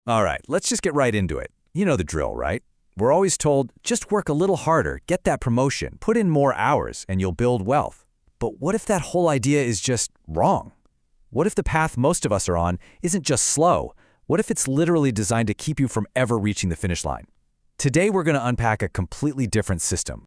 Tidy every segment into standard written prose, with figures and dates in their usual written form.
All right, let's just get right into it. You know the drill, right? We're always told, just work a little harder, get that promotion, put in more hours, and you'll build wealth. But what if that whole idea is just wrong? What if the path most of us are on isn't just slow? What if it's literally designed to keep you from ever reaching the finish line? Today, we're going to unpack a completely different system.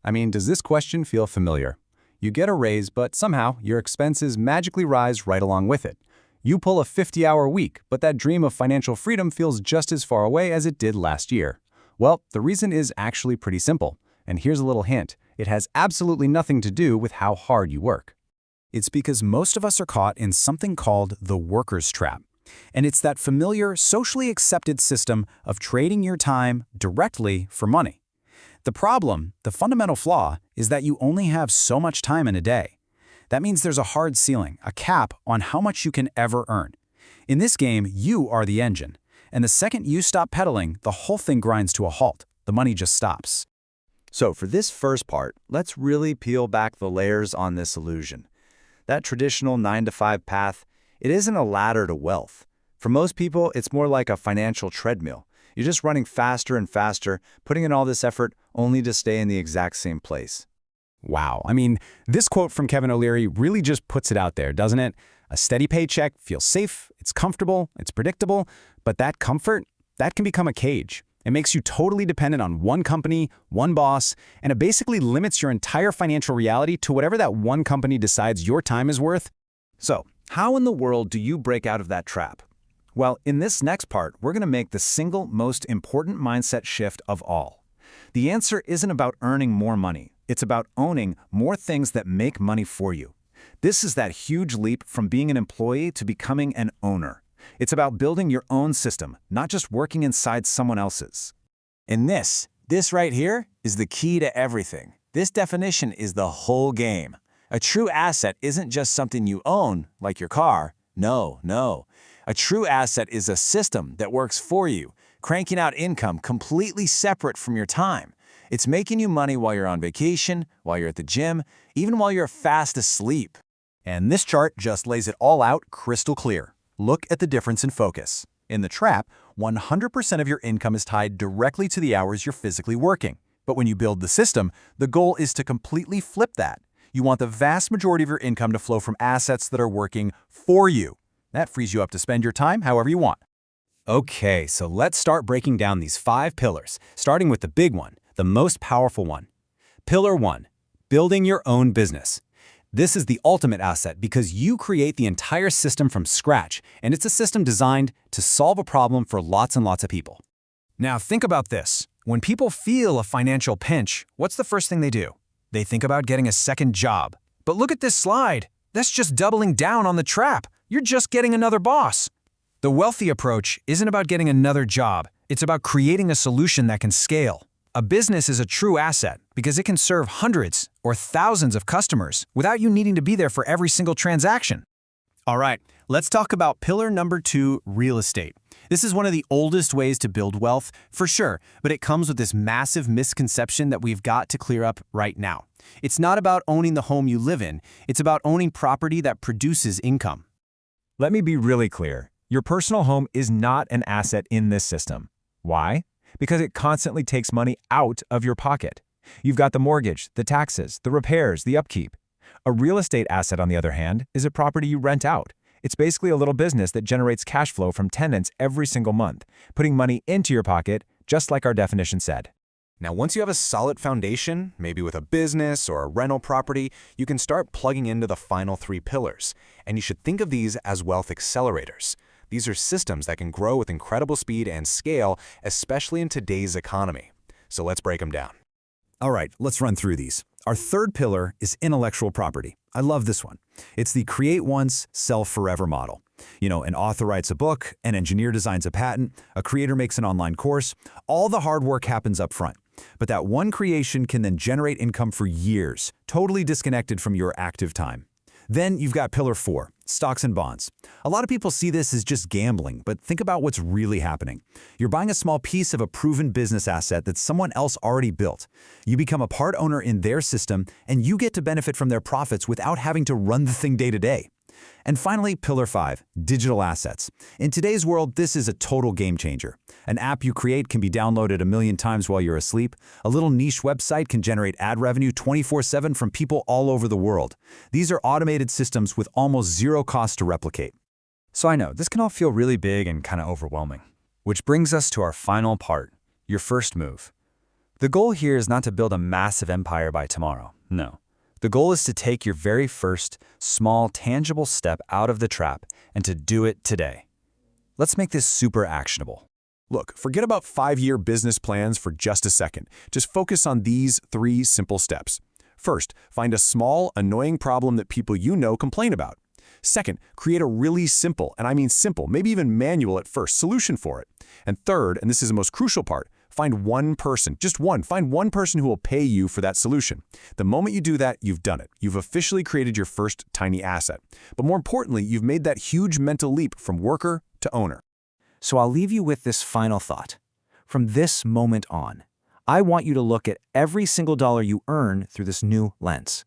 I mean, does this question feel familiar? You get a raise, but somehow your expenses magically rise right along with it. You pull a 50-hour week, but that dream of financial freedom feels just as far away as it did last year. Well, the reason is actually pretty simple. And here's a little hint. It has absolutely nothing to do with how hard you work. It's because most of us are caught in something called the worker's trap. And it's that familiar, socially accepted system of trading your time directly for money. The problem, the fundamental flaw, is that you only have so much time in a day. That means there's a hard ceiling, a cap on how much you can ever earn. In this game, you are the engine. And the second you stop pedaling, the whole thing grinds to a halt. The money just stops. So for this first part, let's really peel back the layers on this illusion. That traditional 9-to-5 path, it isn't a ladder to wealth. For most people, it's more like a financial treadmill. You're just running faster and faster, putting in all this effort only to stay in the exact same place. Wow, I mean, this quote from Kevin O'Leary really just puts it out there, doesn't it? A steady paycheck feels safe, it's comfortable, it's predictable, but that comfort, that can become a cage. It makes you totally dependent on one company, one boss, and it basically limits your entire financial reality to whatever that one company decides your time is worth. So, how in the world do you break out of that trap? Well, in this next part, we're going to make the single most important mindset shift of all. The answer isn't about earning more money. It's about owning more things that make money for you. This is that huge leap from being an employee to becoming an owner. It's about building your own system, not just working inside someone else's. And this right here is the key to everything. This definition is the whole game. A true asset isn't just something you own, like your car. No. A true asset is a system that works for you, cranking out income completely separate from your time. It's making you money while you're on vacation, while you're at the gym, even while you're fast asleep. And this chart just lays it all out crystal clear. Look at the difference in focus. In the trap, 100% of your income is tied directly to the hours you're physically working. But when you build the system, the goal is to completely flip that. You want the vast majority of your income to flow from assets that are working for you. That frees you up to spend your time however you want. Okay, so let's start breaking down these 5 pillars, starting with the big one, the most powerful one. Pillar 1, building your own business. This is the ultimate asset because you create the entire system from scratch, and it's a system designed to solve a problem for lots and lots of people. Now think about this. When people feel a financial pinch, what's the first thing they do? They think about getting a second job. But look at this slide. That's just doubling down on the trap. You're just getting another boss. The wealthy approach isn't about getting another job. It's about creating a solution that can scale. A business is a true asset because it can serve hundreds or thousands of customers without you needing to be there for every single transaction. All right, let's talk about pillar number 2, real estate. This is one of the oldest ways to build wealth, for sure, but it comes with this massive misconception that we've got to clear up right now. It's not about owning the home you live in. It's about owning property that produces income. Let me be really clear. Your personal home is not an asset in this system. Why? Because it constantly takes money out of your pocket. You've got the mortgage, the taxes, the repairs, the upkeep. A real estate asset, on the other hand, is a property you rent out. It's basically a little business that generates cash flow from tenants every single month, putting money into your pocket, just like our definition said. Now, once you have a solid foundation, maybe with a business or a rental property, you can start plugging into the final 3 pillars. And you should think of these as wealth accelerators. These are systems that can grow with incredible speed and scale, especially in today's economy. So let's break them down. All right, let's run through these. Our third pillar is intellectual property. I love this one. It's the create once, sell forever model. An author writes a book, an engineer designs a patent, a creator makes an online course. All the hard work happens up front. But that one creation can then generate income for years, totally disconnected from your active time. Then you've got pillar 4, stocks and bonds. A lot of people see this as just gambling, but think about what's really happening. You're buying a small piece of a proven business asset that someone else already built. You become a part owner in their system, and you get to benefit from their profits without having to run the thing day to day. And finally, Pillar 5, digital assets. In today's world, this is a total game changer. An app you create can be downloaded a million times while you're asleep. A little niche website can generate ad revenue 24/7 from people all over the world. These are automated systems with almost zero cost to replicate. So I know, this can all feel really big and kind of overwhelming. Which brings us to our final part, your first move. The goal here is not to build a massive empire by tomorrow. No. The goal is to take your very first, small, tangible step out of the trap and to do it today. Let's make this super actionable. Look, forget about 5-year business plans for just a second. Just focus on these 3 simple steps. First, find a small, annoying problem that people you know complain about. Second, create a really simple, and I mean simple, maybe even manual at first, solution for it. And third, and this is the most crucial part, find one person, just one, find one person who will pay you for that solution. The moment you do that, you've done it. You've officially created your first tiny asset. But more importantly, you've made that huge mental leap from worker to owner. So I'll leave you with this final thought. From this moment on, I want you to look at every single dollar you earn through this new lens.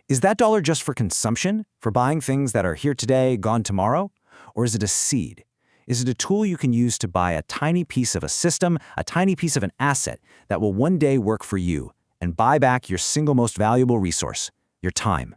Is that dollar just for consumption, for buying things that are here today, gone tomorrow? Or is it a seed? Is it a tool you can use to buy a tiny piece of a system, a tiny piece of an asset that will one day work for you and buy back your single most valuable resource, your time?